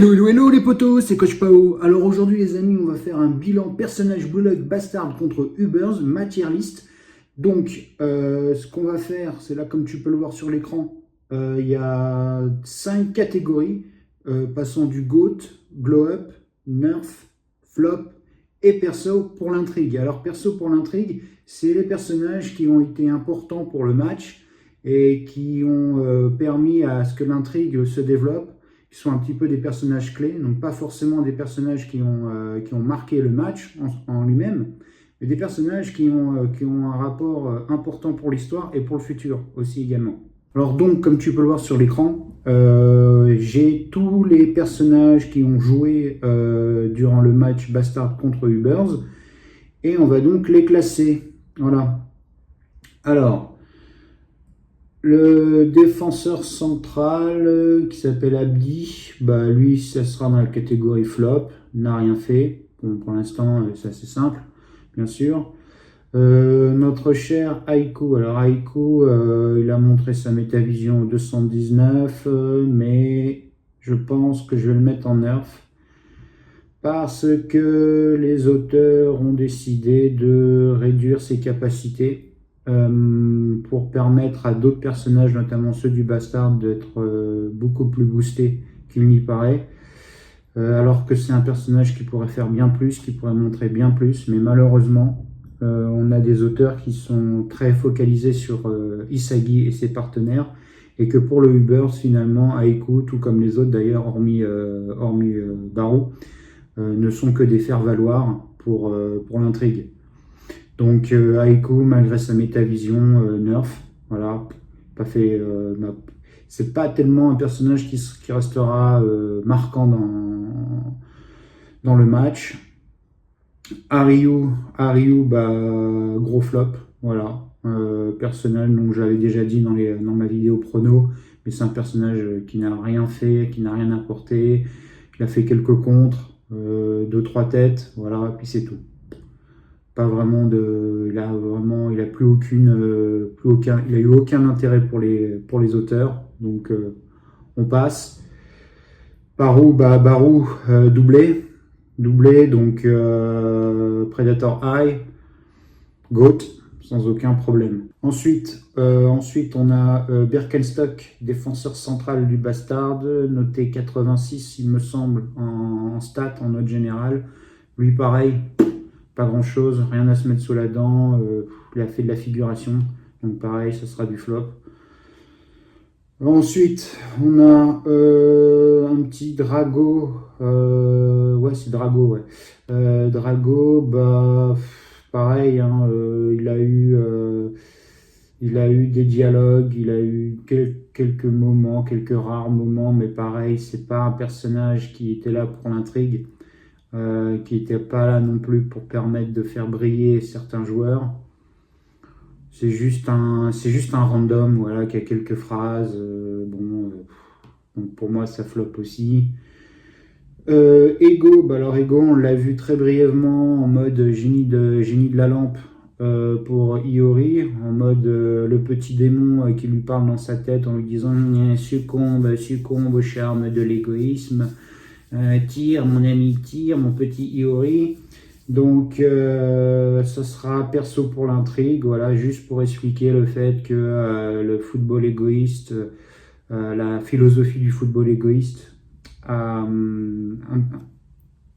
Hello les potos, c'est Coach Pao. Alors aujourd'hui les amis, on va faire un bilan personnage Bulldog Bastard contre Ubers, ma tier list. Donc ce qu'on va faire, c'est là comme tu peux le voir sur l'écran, il y a 5 catégories, passant du GOAT, Glow Up, Nerf, Flop et Perso pour l'intrigue. Alors Perso pour l'intrigue, c'est les personnages qui ont été importants pour le match et qui ont permis à ce que l'intrigue se développe, qui sont un petit peu des personnages clés, donc pas forcément des personnages qui ont marqué le match en lui-même, mais des personnages qui ont un rapport important pour l'histoire et pour le futur aussi également. Alors donc, comme tu peux le voir sur l'écran, j'ai tous les personnages qui ont joué durant le match Bastard contre Ubers, et on va donc les classer. Voilà. Alors, le défenseur central qui s'appelle Abdi, bah lui, ça sera dans la catégorie flop, n'a rien fait. Bon, pour l'instant, c'est assez simple, bien sûr. Notre cher Aiko, alors Aiko, il a montré sa métavision au 219, mais je pense que je vais le mettre en nerf parce que les auteurs ont décidé de réduire ses capacités. Pour permettre à d'autres personnages, notamment ceux du Bastard, d'être beaucoup plus boostés qu'il n'y paraît, alors que c'est un personnage qui pourrait faire bien plus, qui pourrait montrer bien plus, mais malheureusement, on a des auteurs qui sont très focalisés sur Isagi et ses partenaires, et que pour le Ubers, finalement, Aiku, tout comme les autres d'ailleurs, hormis Baru, ne sont que des faire-valoir pour l'intrigue. Donc Aiku, malgré sa métavision, nerf, voilà, pas fait, c'est pas tellement un personnage qui restera marquant dans le match. Ariu, bah, gros flop, voilà, personnage, donc j'avais déjà dit dans ma vidéo prono, mais c'est un personnage qui n'a rien fait, qui n'a rien apporté, qui a fait quelques contres, 2-3 têtes, voilà, puis c'est tout. Pas vraiment il a il a eu aucun intérêt pour les auteurs, donc on passe. Baru, doublé, donc Predator Eye, GOAT, sans aucun problème. Ensuite on a Birkenstock, défenseur central du Bastard, noté 86 il me semble en stats, en note générale. Lui pareil, pas grand chose, rien à se mettre sous la dent, il a fait de la figuration, donc pareil, ce sera du flop. Ensuite, on a un petit Drago, ouais c'est Drago, ouais. Drago, bah pareil, hein, il a eu des dialogues, il a eu quelques moments, quelques rares moments, mais pareil, c'est pas un personnage qui était là pour l'intrigue. Qui n'était pas là non plus pour permettre de faire briller certains joueurs. C'est juste un random, voilà, qui a quelques phrases. Donc pour moi, ça flop aussi. Ego, bah alors Ego, on l'a vu très brièvement en mode génie de la lampe pour Iori, en mode le petit démon qui lui parle dans sa tête en lui disant succombe au charme de l'égoïsme. Tire, mon ami, tire, mon petit Iori. Donc, ça sera perso pour l'intrigue, voilà, juste pour expliquer le fait que le football égoïste, la philosophie du football égoïste,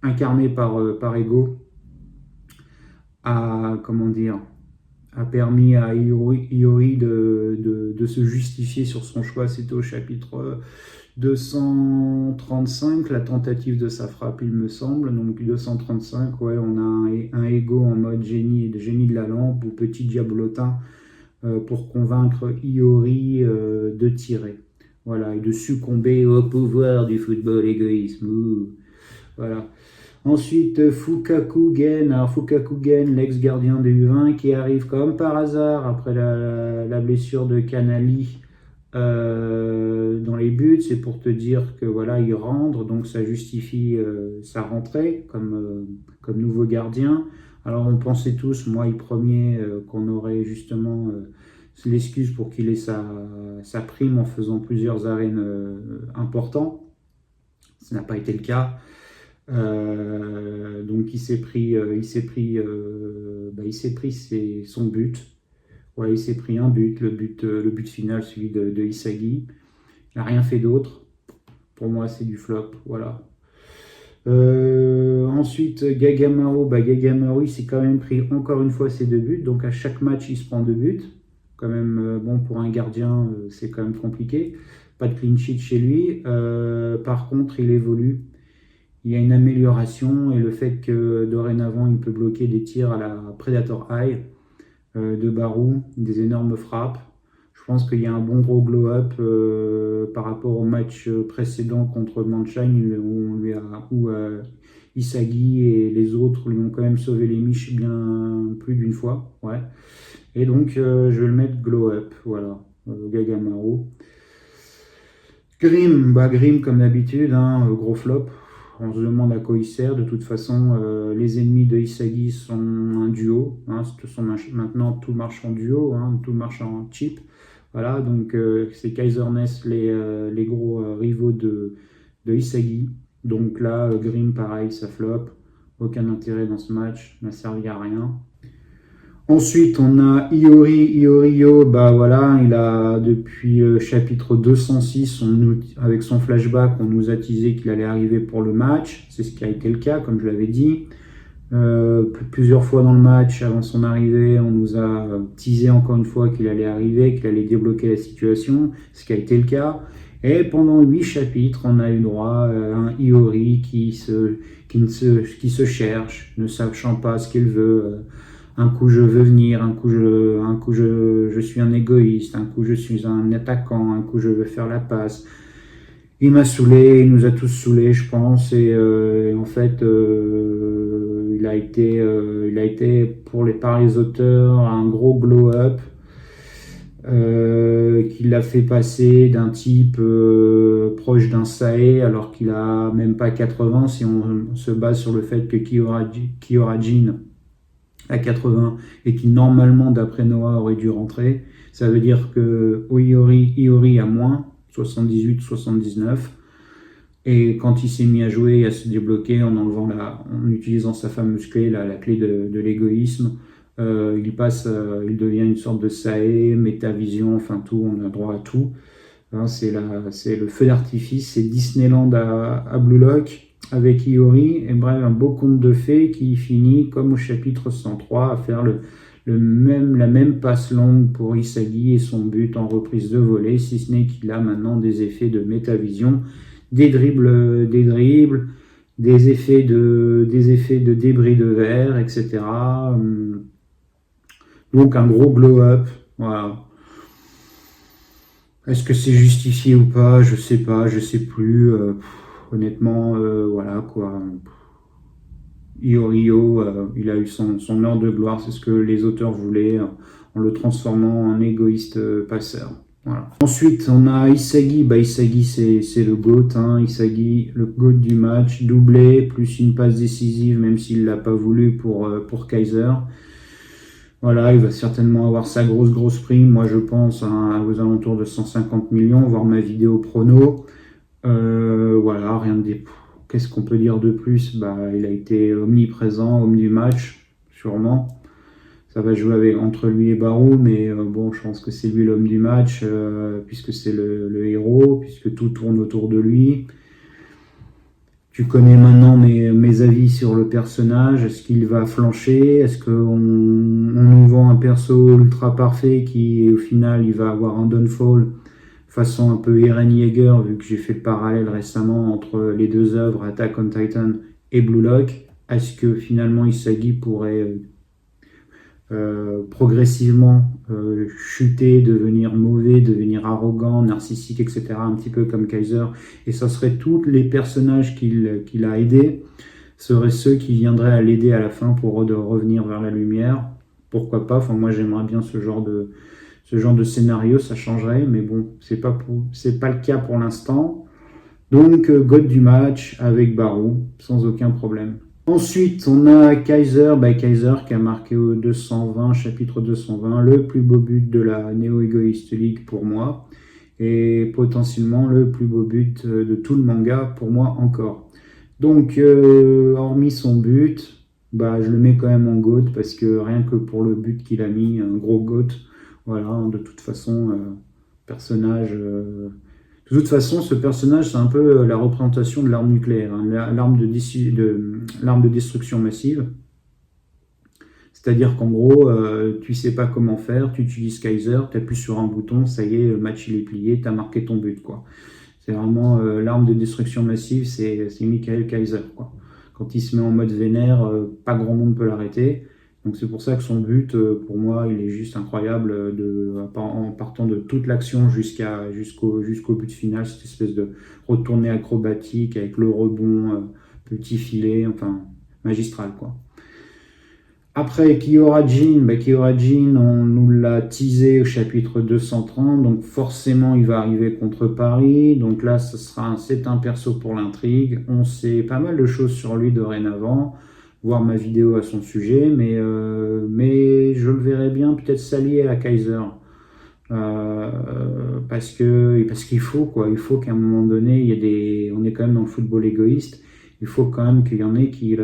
incarnée par Ego, a permis à Iori de se justifier sur son choix. C'était au chapitre 235, la tentative de sa frappe, il me semble. Donc 235, ouais, on a un Ego en mode génie de la lampe ou petit diablotin pour convaincre Iori de tirer. Voilà, et de succomber au pouvoir du football égoïsme. Voilà. Ensuite, Fukakugen, l'ex-gardien des U20, qui arrive comme par hasard après la blessure de Kanali dans les buts. C'est pour te dire que voilà, il rentre, donc ça justifie sa rentrée comme nouveau gardien. Alors on pensait tous, moi le premier, qu'on aurait justement l'excuse pour qu'il ait sa prime en faisant plusieurs arènes importants. Ça n'a pas été le cas. Donc il s'est pris son but. Ouais, il s'est pris un but, le but final, celui de Isagi. Il n'a rien fait d'autre. Pour moi, c'est du flop. Voilà. Ensuite, Gagamaru, il s'est quand même pris encore une fois ses 2 buts. Donc à chaque match, il se prend 2 buts. Quand même, bon, pour un gardien, c'est quand même compliqué. Pas de clean sheet chez lui. Par contre, il évolue. Il y a une amélioration et le fait que dorénavant, il peut bloquer des tirs à la Predator Eye de Barou, des énormes frappes. Je pense qu'il y a un bon gros glow-up par rapport au match précédent contre Manchine où Isagi et les autres lui ont quand même sauvé les miches bien plus d'une fois. Ouais. Et donc, je vais le mettre glow-up. Voilà, Gagamaru. Grim comme d'habitude, hein, gros flop. On se demande à quoi il sert. De toute façon, les ennemis de Isagi sont un duo. Hein, maintenant, tout marche en duo, hein, tout marche en chip. Voilà, donc c'est Kaiser Ness, les gros rivaux de Isagi. Donc là, Grim, pareil, ça flop. Aucun intérêt dans ce match, n'a servi à rien. Ensuite, on a Iorio, bah voilà, il a depuis le chapitre 206, avec son flashback, on nous a teasé qu'il allait arriver pour le match. C'est ce qui a été le cas, comme je l'avais dit. Plusieurs fois dans le match, avant son arrivée, on nous a teasé encore une fois qu'il allait arriver, qu'il allait débloquer la situation, ce qui a été le cas. Et pendant 8 chapitres, on a eu droit à un Iori qui se cherche, ne sachant pas ce qu'il veut. Un coup je veux venir, un coup je suis un égoïste, un coup je suis un attaquant, un coup je veux faire la passe. Il m'a saoulé, il nous a tous saoulés, je pense, et en fait, il a été par les auteurs un gros glow-up qui l'a fait passer d'un type proche d'un Sae alors qu'il a même pas 80 si on se base sur le fait que Kyorajin à 80 et qui normalement d'après Noah aurait dû rentrer. Ça veut dire que Iori a moins, 78-79. Et quand il s'est mis à jouer et à se débloquer en utilisant sa fameuse clé, la clé de l'égoïsme, il devient une sorte de Sae, métavision, enfin tout, on a droit à tout. Hein, c'est le feu d'artifice, c'est Disneyland à Blue Lock avec Iori, et bref, un beau conte de fées qui finit comme au chapitre 103 à faire la même passe longue pour Isagi et son but en reprise de volée, si ce n'est qu'il a maintenant des effets de métavision, des dribbles, des effets de débris de verre, etc. Donc un gros glow-up, voilà. Est-ce que c'est justifié ou pas? Je sais pas, je sais plus. Honnêtement, voilà quoi. Iorio, il a eu son heure de gloire, c'est ce que les auteurs voulaient, en le transformant en égoïste passeur. Voilà. Ensuite, on a Isagi. Isagi, c'est le GOAT. Hein. Isagi, le GOAT du match, doublé, plus une passe décisive, même s'il ne l'a pas voulu pour Kaiser. Voilà, il va certainement avoir sa grosse prime. Moi, je pense aux alentours de 150 millions, voire ma vidéo prono. Voilà, rien de... Qu'est-ce qu'on peut dire de plus? Il a été omniprésent, homme du match, sûrement. Ça va jouer entre lui et Barou, mais bon, je pense que c'est lui l'homme du match, puisque c'est le héros, puisque tout tourne autour de lui. Tu connais maintenant mes avis sur le personnage. Est-ce qu'il va flancher? Est-ce qu'on nous vend un perso ultra parfait qui, au final, il va avoir un downfall façon un peu Eren Yeager, vu que j'ai fait le parallèle récemment entre les deux œuvres, Attack on Titan et Blue Lock? Est-ce que finalement Isagi pourrait progressivement chuter, devenir mauvais, devenir arrogant, narcissique, etc., un petit peu comme Kaiser, et ça serait tous les personnages qu'il a aidés seraient ceux qui viendraient à l'aider à la fin pour revenir vers la lumière? Pourquoi pas? Enfin, moi j'aimerais bien ce genre de scénario, ça changerait, mais bon, c'est pas le cas pour l'instant. Donc God du match avec Barou, sans aucun problème. Ensuite, on a Kaiser, Kaiser qui a marqué au chapitre 220, le plus beau but de la Neo Egoist League pour moi. et potentiellement le plus beau but de tout le manga pour moi encore. Donc, hormis son but, bah, je le mets quand même en GOAT parce que rien que pour le but qu'il a mis, un gros GOAT, voilà, hein, de toute façon, personnage. De toute façon, ce personnage, c'est un peu la représentation de l'arme nucléaire, hein, l'arme de destruction massive. C'est-à-dire qu'en gros, tu sais pas comment faire, tu utilises Kaiser, tu appuies sur un bouton, ça y est, le match il est plié, tu as marqué ton but, quoi. C'est vraiment l'arme de destruction massive, c'est Michael Kaiser, quoi. Quand il se met en mode vénère, pas grand monde peut l'arrêter. Donc c'est pour ça que son but, pour moi, il est juste incroyable en partant de toute l'action jusqu'au but final, cette espèce de retournée acrobatique avec le rebond, petit filet, enfin magistral, quoi. Après, Kyora-Jin, Kyora-Jin, on nous l'a teasé au chapitre 230, donc forcément il va arriver contre Paris, donc là c'est un perso pour l'intrigue, on sait pas mal de choses sur lui dorénavant, voir ma vidéo à son sujet, mais je le verrais bien peut-être s'allier à Kaiser, parce qu'il faut quoi, il faut qu'à un moment donné, on est quand même dans le football égoïste, il faut quand même qu'il y en ait qui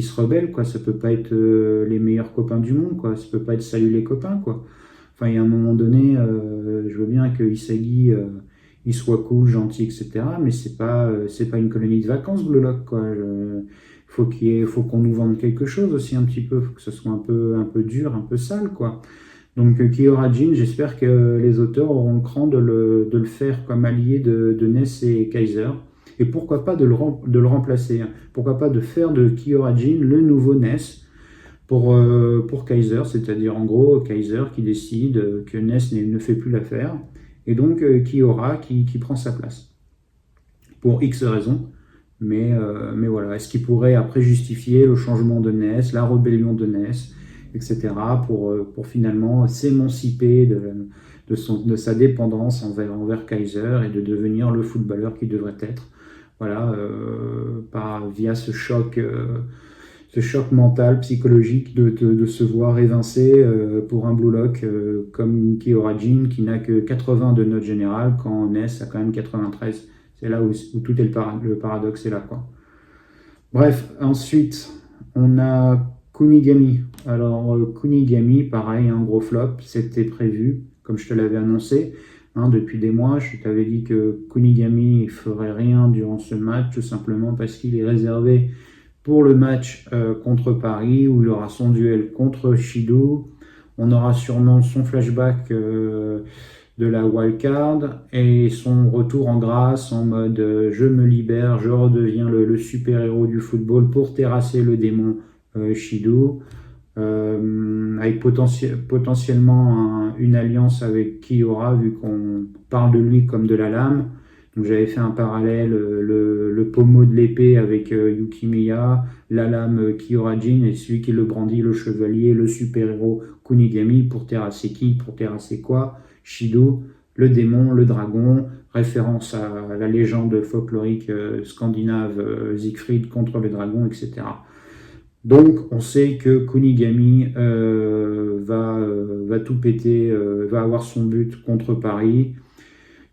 se rebellent, quoi. Ça peut pas être les meilleurs copains du monde, quoi. Ça peut pas être salut les copains, quoi. Enfin, il y a un moment donné, je veux bien que Isagi, il soit cool, gentil, etc. Mais c'est pas une colonie de vacances, Blue Lock, quoi. Faut qu'on nous vende quelque chose aussi un petit peu. Faut que ce soit un peu dur, un peu sale, quoi. Donc Kyora-Jin, j'espère que les auteurs auront le cran de le faire comme allié de Ness et Kaiser. Et pourquoi pas de le remplacer, hein. Pourquoi pas de faire de Kyora-Jin le nouveau Ness pour Kaiser, c'est-à-dire en gros Kaiser qui décide que Ness ne fait plus l'affaire, et donc Kiora qui prend sa place. Pour X raisons, mais voilà. Est-ce qu'il pourrait après justifier le changement de Ness, la rébellion de Ness, etc., pour finalement s'émanciper de sa dépendance envers Kaiser et de devenir le footballeur qu'il devrait être. Voilà, via ce choc mental, psychologique de se voir évincé pour un Blue Lock comme Kyora-Jin qui n'a que 80 de note générale quand Ness a quand même 93. C'est là où tout est le paradoxe est là, quoi. Bref, ensuite, on a Kunigami. Alors, Kunigami, pareil, un gros flop, c'était prévu, comme je te l'avais annoncé, hein, depuis des mois. Je t'avais dit que Kunigami ne ferait rien durant ce match, tout simplement parce qu'il est réservé pour le match contre Paris, où il aura son duel contre Shido. On aura sûrement son flashback de la wildcard et son retour en grâce en mode je me libère, je redeviens le super-héros du football pour terrasser le démon Shido, avec potentiellement une alliance avec Kiora vu qu'on parle de lui comme de la lame. Donc j'avais fait un parallèle, le pommeau de l'épée avec Yukimiya, la lame Kyora-Jin et celui qui le brandit, le chevalier, le super-héros Kunigami pour terrasser qui, pour terrasser quoi? Shido, le démon, le dragon, référence à la légende folklorique scandinave Siegfried contre le dragon, etc. Donc on sait que Kunigami va tout péter, va avoir son but contre Paris,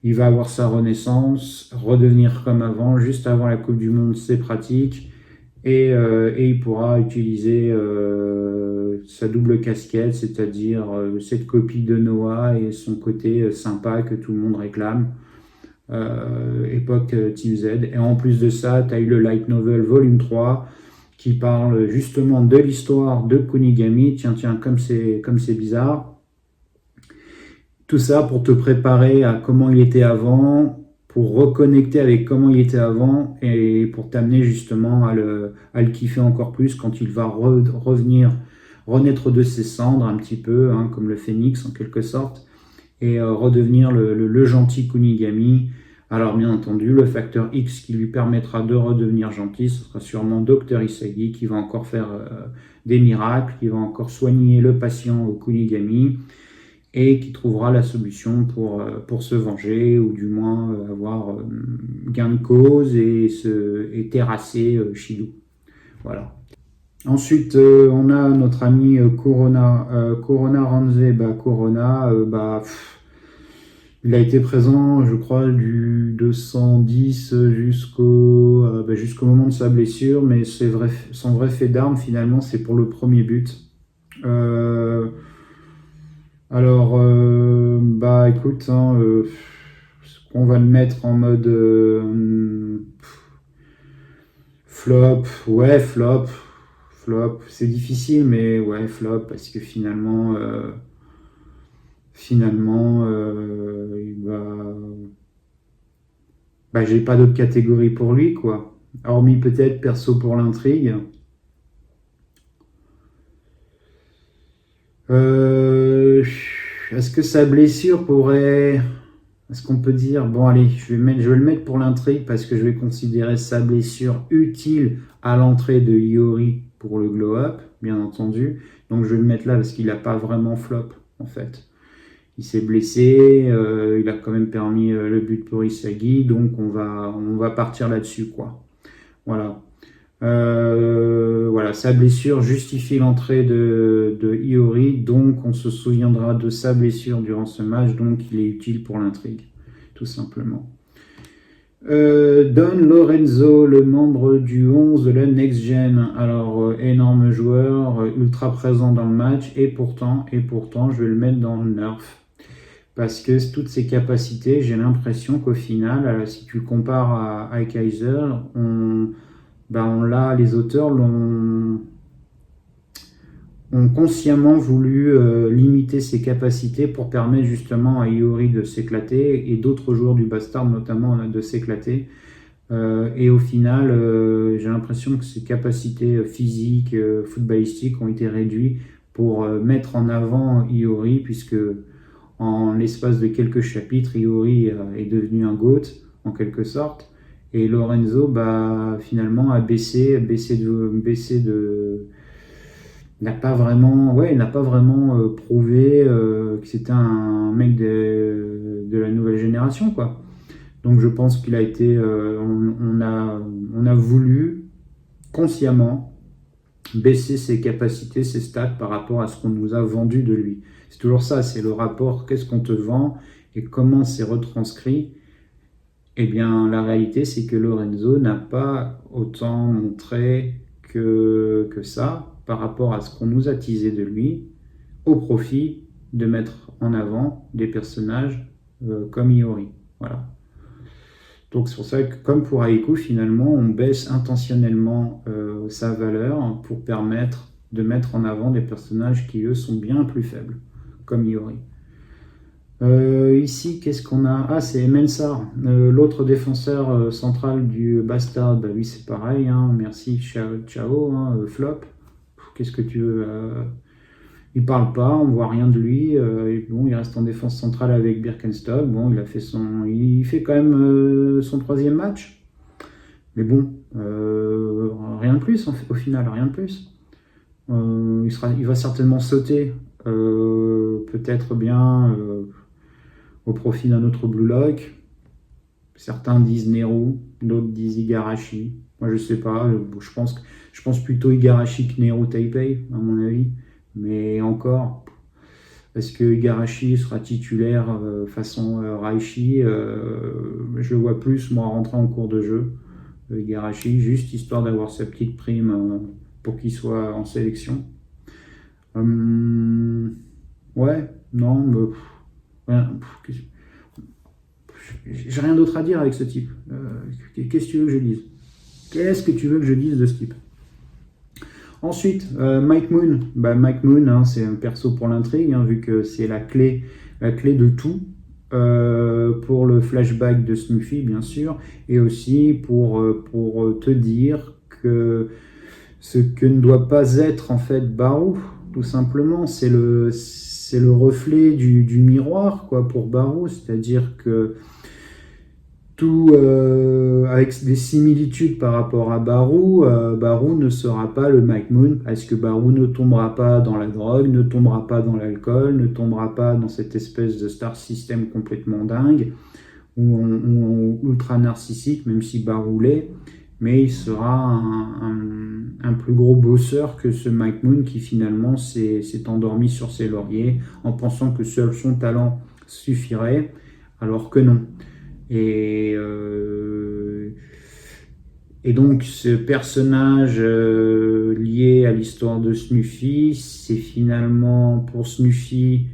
il va avoir sa renaissance, redevenir comme avant, juste avant la Coupe du Monde, c'est pratique. Et il pourra utiliser sa double casquette, c'est-à-dire cette copie de Noah et son côté sympa que tout le monde réclame, époque Team Z. Et en plus de ça, tu as eu le Light Novel Volume 3 qui parle justement de l'histoire de Kunigami. Tiens, comme c'est bizarre. Tout ça pour te préparer à comment il était avant, pour reconnecter avec comment il était avant et pour t'amener justement à le kiffer encore plus quand il va renaître de ses cendres un petit peu, hein, comme le phénix en quelque sorte, et redevenir le gentil Kunigami. Alors bien entendu, le facteur X qui lui permettra de redevenir gentil, ce sera sûrement Dr Isagi qui va encore faire des miracles, qui va encore soigner le patient au Kunigami, et qui trouvera la solution pour se venger, ou du moins avoir gain de cause et terrasser Shido. Voilà. Ensuite, on a notre ami Corona. Corona Ranze, Corona, Il a été présent, je crois, du 210 jusqu'au moment de sa blessure, mais c'est vrai, son vrai fait d'arme, finalement, c'est pour le premier but. Euh, bah écoute, hein, on va le mettre en mode flop, ouais, flop. C'est difficile, mais ouais, flop, parce que finalement, j'ai pas d'autre catégorie pour lui, quoi. Hormis peut-être perso pour l'intrigue. Euh, Est-ce que sa blessure pourrait... Est-ce qu'on peut dire... Bon, allez, je vais le mettre pour l'intrigue parce que je vais considérer sa blessure utile à l'entrée de Iori pour le glow-up, bien entendu. Donc je vais le mettre là parce qu'il n'a pas vraiment flop, en fait. Il s'est blessé, il a quand même permis le but pour Isagi, donc on va partir là-dessus, quoi. Voilà. Voilà, sa blessure justifie l'entrée de Iori, donc on se souviendra de sa blessure durant ce match, donc il est utile pour l'intrigue, tout simplement. Don Lorenzo, le membre du 11 de la Next Gen, alors énorme joueur, ultra présent dans le match, et pourtant, je vais le mettre dans le nerf. Parce que toutes ses capacités, j'ai l'impression qu'au final, si tu le compares à Kaiser, les auteurs ont consciemment voulu limiter ses capacités pour permettre justement à Iori de s'éclater et d'autres joueurs du Bastard notamment de s'éclater. Et au final, j'ai l'impression que ses capacités physiques, footballistiques ont été réduites pour mettre en avant Iori, puisque en l'espace de quelques chapitres, Iori est devenu un GOAT en quelque sorte. Et Lorenzo, finalement, a baissé n'a pas vraiment prouvé que c'était un mec de la nouvelle génération, quoi. Donc je pense qu'il a été, on a voulu consciemment baisser ses capacités, ses stats par rapport à ce qu'on nous a vendu de lui. C'est toujours ça, c'est le rapport, qu'est-ce qu'on te vend et comment c'est retranscrit. Eh bien, la réalité, c'est que Lorenzo n'a pas autant montré que ça par rapport à ce qu'on nous a teasé de lui, au profit de mettre en avant des personnages comme Iori. Voilà. Donc c'est pour ça que, comme pour Aiku, finalement, on baisse intentionnellement sa valeur pour permettre de mettre en avant des personnages qui, eux, sont bien plus faibles, comme Iori. Ici, qu'est-ce qu'on a? Ah, c'est Mensah, l'autre défenseur central du Bastard. Lui, c'est pareil, hein. Merci, ciao, hein, flop. Qu'est-ce que tu veux? Il parle pas, on voit rien de lui. Il reste en défense centrale avec Birkenstock. Bon, il fait quand même son 3e match. Mais bon, rien de plus au final, rien de plus. Il va certainement sauter, peut-être bien au profit d'un autre Blue Lock. Certains disent Neru, d'autres disent Igarashi. Moi, je sais pas. Je pense plutôt Igarashi que Neru Taipei, à mon avis. Mais encore, est-ce que Igarashi sera titulaire façon Raichi? Je le vois plus, moi, rentrer en cours de jeu. Igarashi, juste histoire d'avoir sa petite prime pour qu'il soit en sélection. Ouais, non, rien. J'ai rien d'autre à dire avec ce type. Qu'est-ce que tu veux que je dise? Qu'est-ce que tu veux que je dise de ce type? Ensuite, Mike Moon. Mike Moon, hein, c'est un perso pour l'intrigue, hein, vu que c'est la clé de tout. Pour le flashback de Snuffy, bien sûr, et aussi pour te dire que ce que ne doit pas être en fait Barou, tout simplement, c'est le reflet du miroir, quoi, pour Barou, c'est-à-dire que tout avec des similitudes par rapport à Barou, Barou ne sera pas le Mike Moon, parce que Barou ne tombera pas dans la drogue, ne tombera pas dans l'alcool, ne tombera pas dans cette espèce de star system complètement dingue, ou ultra narcissique, même si Barou l'est, mais il sera un plus gros bosseur que ce Mike Moon qui finalement s'est endormi sur ses lauriers en pensant que seul son talent suffirait alors que non. Et, euh, et donc ce personnage lié à l'histoire de Snuffy, c'est finalement pour Snuffy,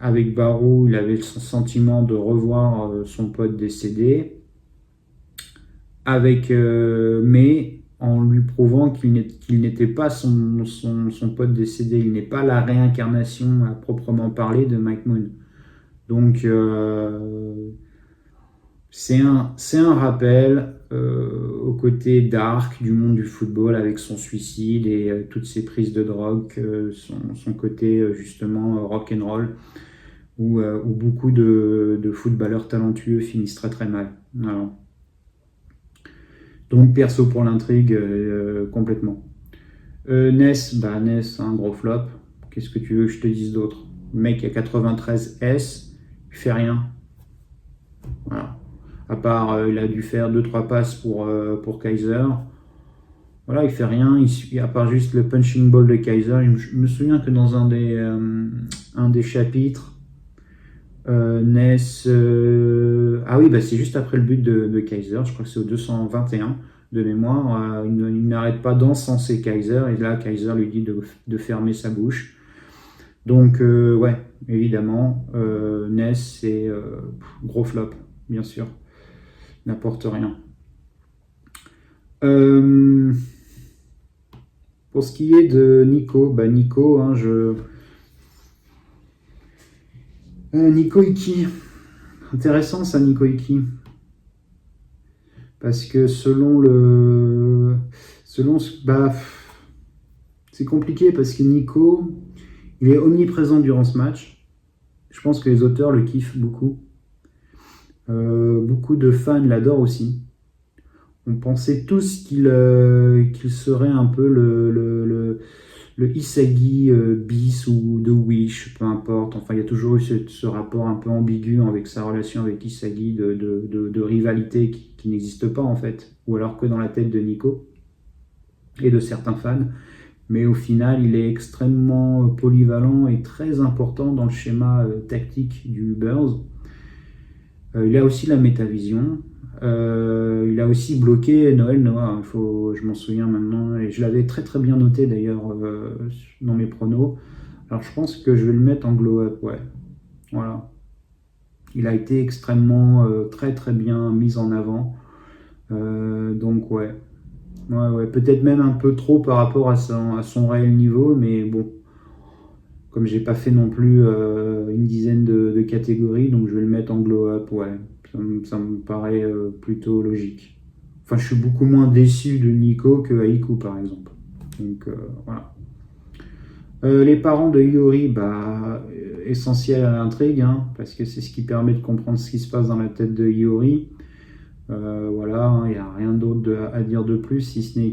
avec Barou, il avait le sentiment de revoir son pote décédé, mais en lui prouvant qu'il n'était pas son pote décédé, il n'est pas la réincarnation à proprement parler de Mike Moon. Donc c'est un rappel au côté dark du monde du football avec son suicide et toutes ses prises de drogue, son côté justement rock and roll où beaucoup de footballeurs talentueux finissent très très mal. Voilà. Donc perso pour l'intrigue complètement. Ness, un gros flop. Qu'est-ce que tu veux que je te dise d'autre? Le mec a 93 S, il fait rien. Voilà. À part, il a dû faire 2-3 passes pour Kaiser. Voilà, il fait rien, à part juste le punching ball de Kaiser. Je me souviens que dans un des chapitres, Ness. Ah oui, bah c'est juste après le but de Kaiser, je crois que c'est au 221 de mémoire. Il n'arrête pas d'encenser Kaiser, et là, Kaiser lui dit de fermer sa bouche. Donc, ouais, évidemment, Ness, c'est gros flop, bien sûr. N'apporte rien. Pour ce qui est de Nico, Nico, hein, Nico Iki. Intéressant ça, Nico Iki. Parce que c'est compliqué parce que Nico, il est omniprésent durant ce match. Je pense que les auteurs le kiffent beaucoup. Beaucoup de fans l'adorent aussi. On pensait tous qu'il serait un peu le Isagi bis ou de Wish, peu importe. Enfin, il y a toujours eu ce rapport un peu ambigu avec sa relation avec Isagi de rivalité qui n'existe pas en fait, ou alors que dans la tête de Nico et de certains fans. Mais au final, il est extrêmement polyvalent et très important dans le schéma tactique du Bears. Il a aussi la métavision. Il a aussi bloqué Noël Noah, je m'en souviens maintenant, et je l'avais très très bien noté d'ailleurs dans mes pronos. Alors je pense que je vais le mettre en glow-up, ouais. Voilà. Il a été extrêmement très très bien mis en avant. Donc ouais. Ouais. Peut-être même un peu trop par rapport à son réel niveau, mais bon. Comme j'ai pas fait non plus une dizaine de catégories, donc je vais le mettre en glow-up, ouais. Ça me paraît plutôt logique. Enfin, je suis beaucoup moins déçu de Nico que Haiku, par exemple. Donc, voilà. Les parents de Iori, essentiel à l'intrigue, hein, parce que c'est ce qui permet de comprendre ce qui se passe dans la tête de Iori. Voilà, il n'y a rien d'autre à dire de plus, si ce n'est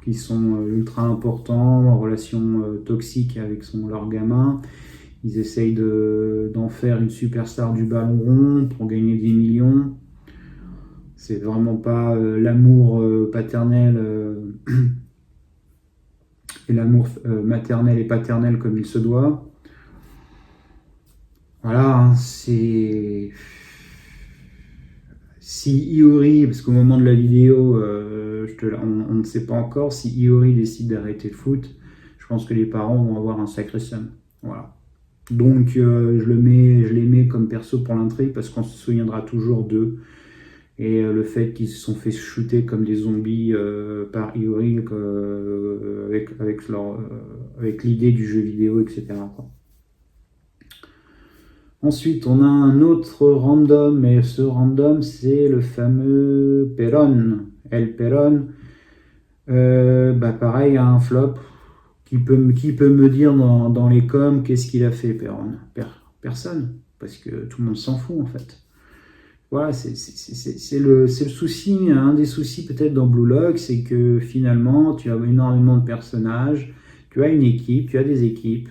qu'ils sont ultra importants, en relation toxique avec leur gamin. Ils essayent d'en faire une superstar du ballon rond pour gagner des millions. C'est vraiment pas l'amour paternel et l'amour maternel et paternel comme il se doit. Voilà, hein, c'est... Si Iori, parce qu'au moment de la vidéo, on ne sait pas encore, si Iori décide d'arrêter le foot, je pense que les parents vont avoir un sacré seum. Voilà. Donc je les mets comme perso pour l'intrigue parce qu'on se souviendra toujours d'eux. Et le fait qu'ils se sont fait shooter comme des zombies par Iori avec l'idée du jeu vidéo, etc. Ensuite, on a un autre random, et ce random, c'est le fameux Perón. El Perón, pareil, un flop. Qui peut me dire dans les coms qu'est-ce qu'il a fait, Perón? Personne, parce que tout le monde s'en fout en fait. Voilà, c'est le souci, un des soucis peut-être dans Blue Lock, c'est que finalement tu as énormément de personnages, tu as une équipe, tu as des équipes,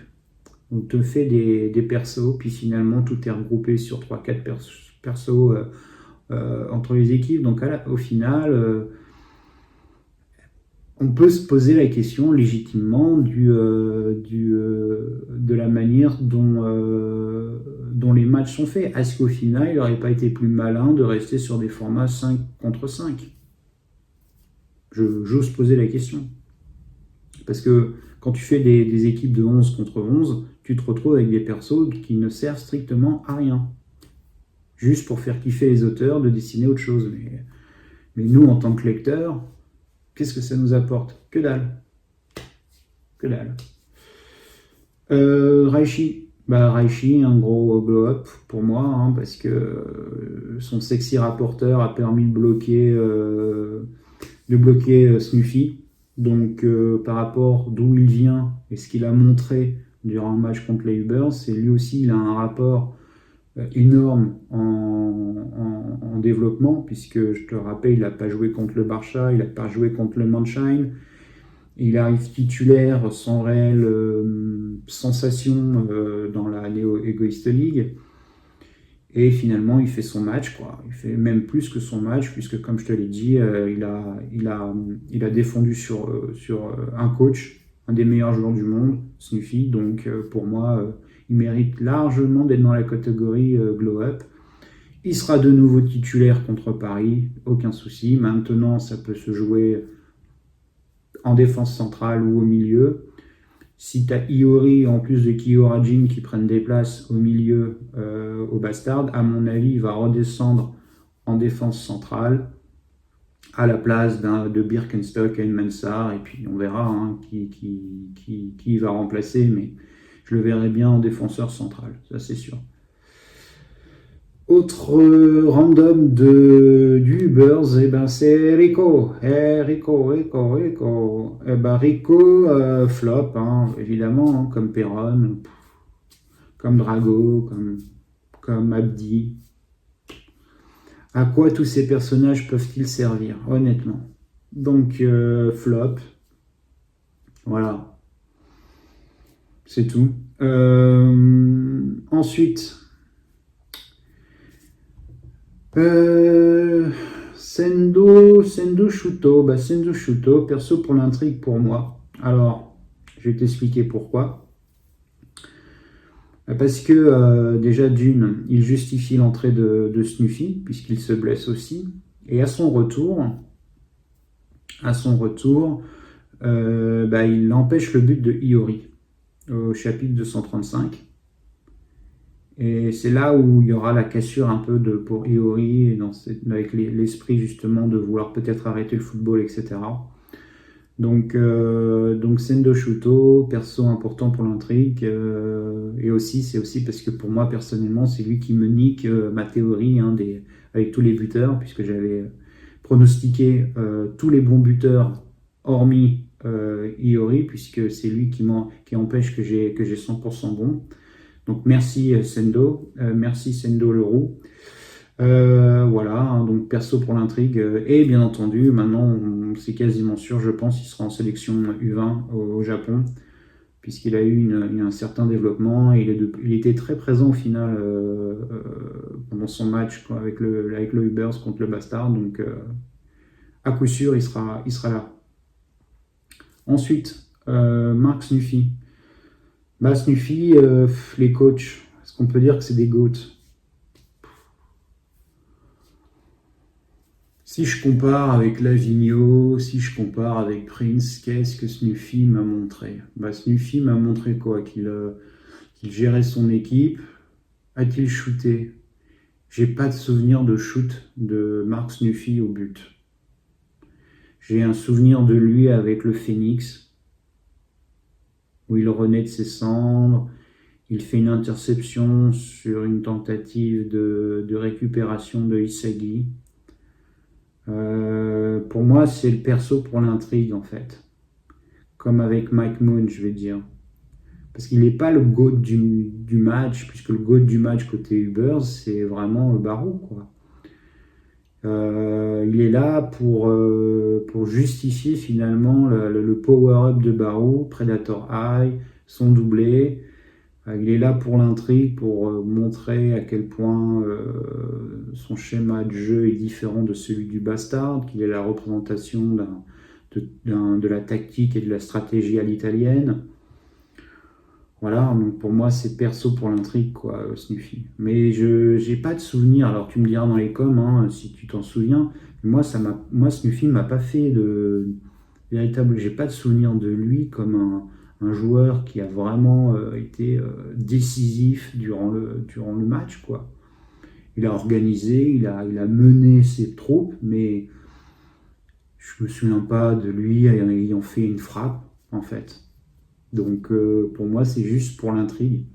on te fait des persos, puis finalement tout est regroupé sur 3-4 persos entre les équipes, donc au final... on peut se poser la question légitimement de la manière dont les matchs sont faits. Est-ce qu'au final, il n'aurait pas été plus malin de rester sur des formats 5 contre 5? J'ose poser la question. Parce que quand tu fais des équipes de 11 contre 11, tu te retrouves avec des persos qui ne servent strictement à rien. Juste pour faire kiffer les auteurs de dessiner autre chose. Mais nous, en tant que lecteurs, qu'est-ce que ça nous apporte? Que dalle. Que dalle. Raichi. Raichi, un gros glow-up pour moi, hein, parce que son sexy rapporteur a permis de bloquer Snuffy. Donc, par rapport d'où il vient et ce qu'il a montré durant le match contre les Ubers, c'est lui aussi, il a un rapport énorme en développement, puisque je te rappelle, il n'a pas joué contre le Barça, il n'a pas joué contre le Mannheim. Il arrive titulaire sans réelle sensation dans la Neo Egoist League. Et finalement, il fait son match, quoi. Il fait même plus que son match, puisque comme je te l'ai dit, il a défendu sur un coach, un des meilleurs joueurs du monde, Snuffy. Donc pour moi, il mérite largement d'être dans la catégorie Glow Up. Il sera de nouveau titulaire contre Paris, aucun souci. Maintenant, ça peut se jouer en défense centrale ou au milieu. Si tu as Iori en plus de Kiyorajin qui prennent des places au milieu au Bastard, à mon avis, il va redescendre en défense centrale à la place de Birkenstock et Mensah, et puis on verra hein, qui va remplacer, mais je le verrai bien en défenseur central, ça c'est sûr. Autre random du Ubers, c'est Rico. Rico. Rico, flop, hein, évidemment, hein, comme Perron, comme Drago, comme Abdi. À quoi tous ces personnages peuvent-ils servir, honnêtement? Donc, flop. Voilà. C'est tout. Ensuite... Sendo Shuto. Sendo Shuto, perso pour l'intrigue pour moi. Alors, je vais t'expliquer pourquoi. Parce que déjà d'une, il justifie l'entrée de Snuffy, puisqu'il se blesse aussi. Et à son retour, il empêche le but de Iori au chapitre 235. Et c'est là où il y aura la cassure un peu pour Iori, avec l'esprit justement de vouloir peut-être arrêter le football, etc. Donc Sendo Shuto, perso important pour l'intrigue, et c'est aussi parce que pour moi personnellement, c'est lui qui me nique ma théorie hein, avec tous les buteurs, puisque j'avais pronostiqué tous les bons buteurs hormis Iori, puisque c'est lui qui empêche que j'ai 100% bon. Donc merci Sendo, merci Sendo Leroux. Voilà, hein, donc perso pour l'intrigue. Et bien entendu, maintenant, c'est quasiment sûr, je pense, il sera en sélection U20 au Japon, puisqu'il a eu un certain développement. Et il était très présent au final pendant son match quoi, avec le Ubers contre le Bastard. Donc à coup sûr, il sera là. Ensuite, Mark Snuffy. Snuffy, les coachs, est-ce qu'on peut dire que c'est des GOAT? Si je compare avec Lavigno, si je compare avec Prince, qu'est-ce que Snuffy m'a montré? Snuffy m'a montré quoi? Qu'il gérait son équipe. A-t-il shooté? J'ai pas de souvenir de shoot de Mark Snuffy au but. J'ai un souvenir de lui avec le Phoenix, où il renaît de ses cendres, il fait une interception sur une tentative de récupération de Isagi. Pour moi, c'est le perso pour l'intrigue, en fait. Comme avec Mike Moon, je vais dire. Parce qu'il n'est pas le GOAT du match, puisque le GOAT du match côté Ubers, c'est vraiment Barou, quoi. Il est là pour justifier finalement le power-up de Barou, Predator Eye, son doublé. Il est là pour l'intrigue, pour montrer à quel point son schéma de jeu est différent de celui du Bastard, qu'il est la représentation de la tactique et de la stratégie à l'italienne. Voilà, donc pour moi, c'est perso pour l'intrigue, quoi, Snuffy. Mais je j'ai pas de souvenir, alors tu me diras dans les coms, hein, si tu t'en souviens, moi, moi Snuffy m'a pas fait de véritable. J'ai pas de souvenir de lui comme un joueur qui a vraiment été décisif durant le match, quoi. Il a organisé, il a mené ses troupes, mais je me souviens pas de lui ayant fait une frappe, en fait. Donc pour moi, c'est juste pour l'intrigue.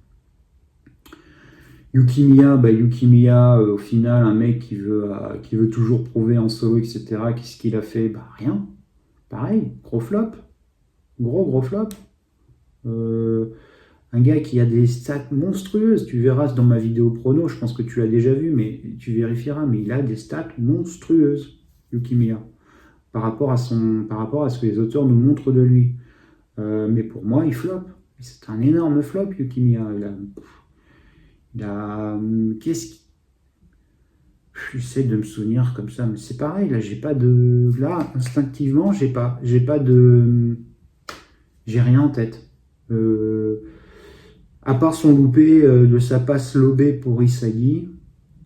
Yuki Miya, au final, un mec qui veut toujours prouver en solo, etc. Qu'est-ce qu'il a fait? Bah rien. Pareil, gros flop. Gros flop. Euh, un gars qui a des stats monstrueuses. Tu verras dans ma vidéo prono, je pense que tu l'as déjà vu, mais tu vérifieras. Mais il a des stats monstrueuses, Yuki Miya, par rapport à ce que les auteurs nous montrent de lui. Mais pour moi, il flop. C'est un énorme flop, Yuki Miya. Qu'est-ce qui... J'essaie de me souvenir comme ça, mais c'est pareil. Là, j'ai pas de. Là, instinctivement, j'ai pas de. J'ai rien en tête. À part son loupé de sa passe lobée pour Isagi,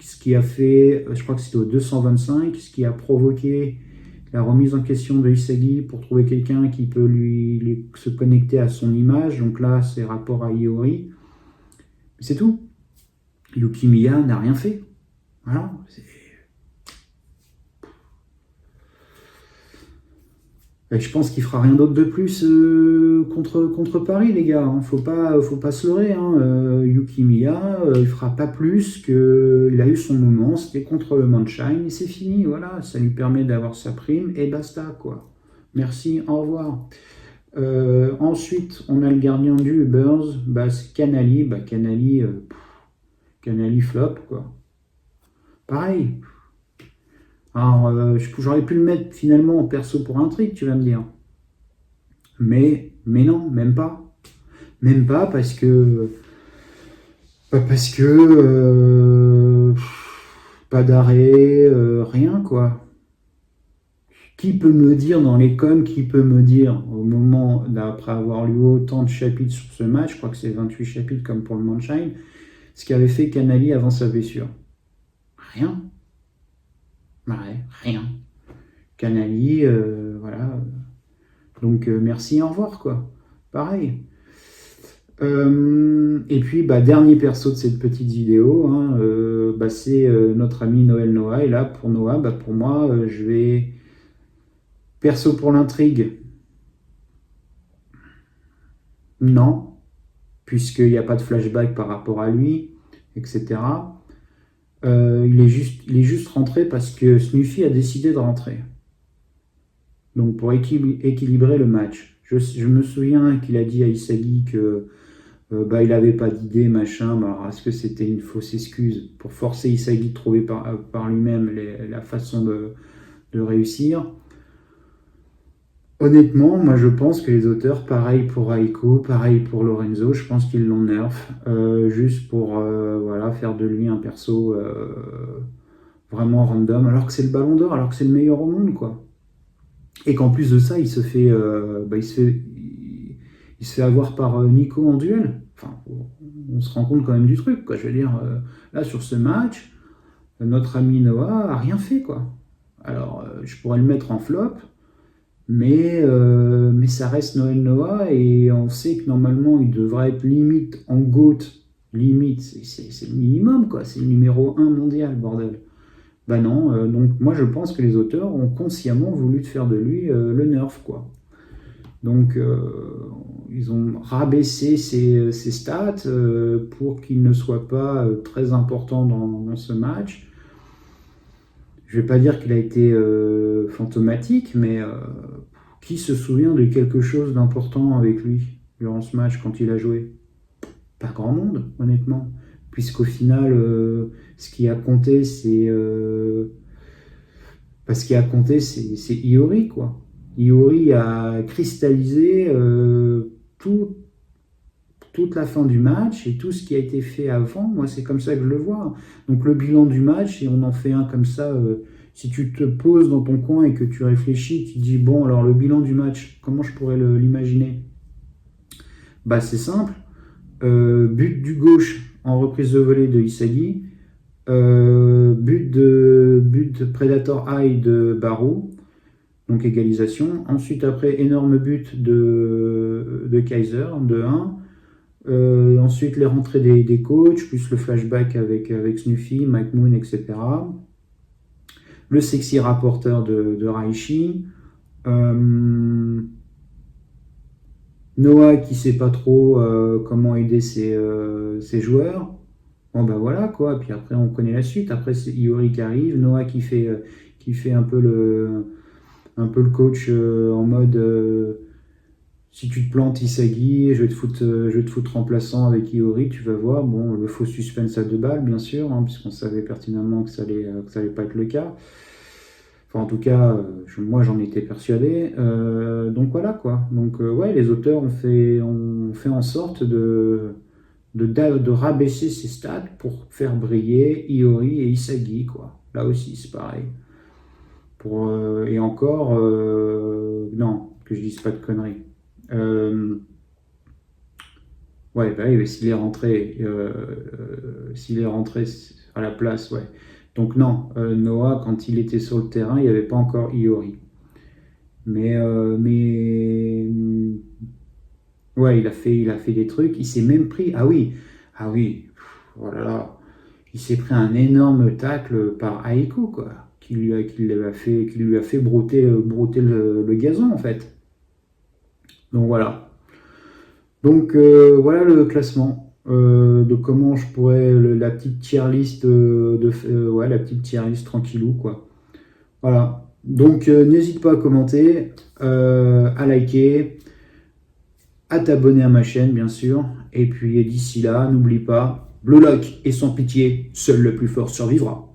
ce qui a fait, je crois que c'était au 225, ce qui a provoqué la remise en question de Isagi pour trouver quelqu'un qui peut se connecter à son image. Donc là, c'est rapport à Iori. C'est tout. Yuki Miya n'a rien fait. Voilà. Et je pense qu'il fera rien d'autre de plus contre Paris, les gars. Hein. Faut pas se leurrer. Hein. Yuki Miya, il fera pas plus que il a eu son moment. C'était contre le Moonshine et c'est fini. Voilà, ça lui permet d'avoir sa prime et basta, quoi. Merci, au revoir. Ensuite, on a le gardien du Ubers, c'est Canali. Canali flop, quoi. Pareil. Alors, j'aurais pu le mettre finalement en perso pour intrigue, tu vas me dire. Mais non, même pas. Même pas parce que. Pas d'arrêt, rien, quoi. Qui peut me dire dans les coms, qui peut me dire au moment d'après avoir lu autant de chapitres sur ce match, je crois que c'est 28 chapitres comme pour le Moonshine, ce qu'avait fait Canali avant sa blessure? Rien. Ouais, rien. Canali, voilà. Donc merci, au revoir, quoi. Pareil. Et puis, dernier perso de cette petite vidéo, hein, c'est notre ami Noël Noah. Et là, pour Noah, pour moi, je vais... Perso pour l'intrigue, non, puisqu'il n'y a pas de flashback par rapport à lui, etc. Il est juste rentré parce que Snuffy a décidé de rentrer. Donc pour équilibrer le match. Je me souviens qu'il a dit à Isagi que il n'avait pas d'idée, machin. Alors est-ce que c'était une fausse excuse pour forcer Isagi de trouver par lui-même la façon de réussir? Honnêtement, moi je pense que les auteurs, pareil pour Aiko, pareil pour Lorenzo, je pense qu'ils l'ont nerf, juste pour faire de lui un perso vraiment random, alors que c'est le Ballon d'Or, alors que c'est le meilleur au monde, quoi. Et qu'en plus de ça, il se fait avoir par Nico en duel. Enfin, on se rend compte quand même du truc, quoi. Je veux dire, là sur ce match, notre ami Noah a rien fait, quoi. Alors, je pourrais le mettre en flop. Mais ça reste Noël Noah et on sait que normalement il devrait être limite en GOAT. Limite, c'est le minimum, quoi. C'est le numéro 1 mondial, bordel. Non, donc moi je pense que les auteurs ont consciemment voulu faire de lui le nerf, quoi. Donc ils ont rabaissé ses stats pour qu'il ne soit pas très important dans ce match. Je ne vais pas dire qu'il a été fantomatique, mais qui se souvient de quelque chose d'important avec lui durant ce match quand il a joué? Pas grand monde, honnêtement. Puisqu'au final, ce qui a compté, c'est Iori, quoi. Iori a cristallisé toute la fin du match et tout ce qui a été fait avant. Moi, c'est comme ça que je le vois. Donc le bilan du match, et on en fait un comme ça Si tu te poses dans ton coin et que tu réfléchis, tu te dis, bon, alors le bilan du match, comment je pourrais l'imaginer? Bah, c'est simple. But du gauche en reprise de volée de Isagi. But de Predator Eye de Barou. Donc égalisation. Ensuite, après, énorme but de Kaiser, de 1. Ensuite, les rentrées des coachs, plus le flashback avec Snuffy, Mike Moon, etc. Le sexy rapporteur de Raichi. Noah qui sait pas trop comment aider ses joueurs. Bon ben voilà quoi, puis après on connaît la suite. Après c'est Iori qui arrive, Noah qui fait un peu le coach en mode si tu te plantes Isagi, je vais te foutre remplaçant avec Iori, tu vas voir. Bon, le faux suspense à 2 balles, bien sûr, hein, puisqu'on savait pertinemment que ça allait pas être le cas. Enfin, en tout cas, moi j'en étais persuadé. Donc voilà quoi. Donc ouais, les auteurs ont fait en sorte de rabaisser ses stats pour faire briller Iori et Isagi quoi. Là aussi c'est pareil. Et encore, non, que je dise pas de conneries. Ouais, bah oui, mais s'il est rentré à la place, ouais. Donc non, Noah, quand il était sur le terrain, il n'y avait pas encore Iori. Mais ouais, il a fait des trucs. Il s'est même pris. Ah oui, oh là là, il s'est pris un énorme tacle par Aiko, quoi, qui lui a fait brouter le gazon en fait. Donc voilà. Donc voilà le classement de comment je pourrais la petite tier list ouais, la petite tier list tranquillou quoi. Voilà. Donc n'hésite pas à commenter, à liker, à t'abonner à ma chaîne bien sûr. Et puis d'ici là, n'oublie pas, Blue Lock et sans pitié, seul le plus fort survivra.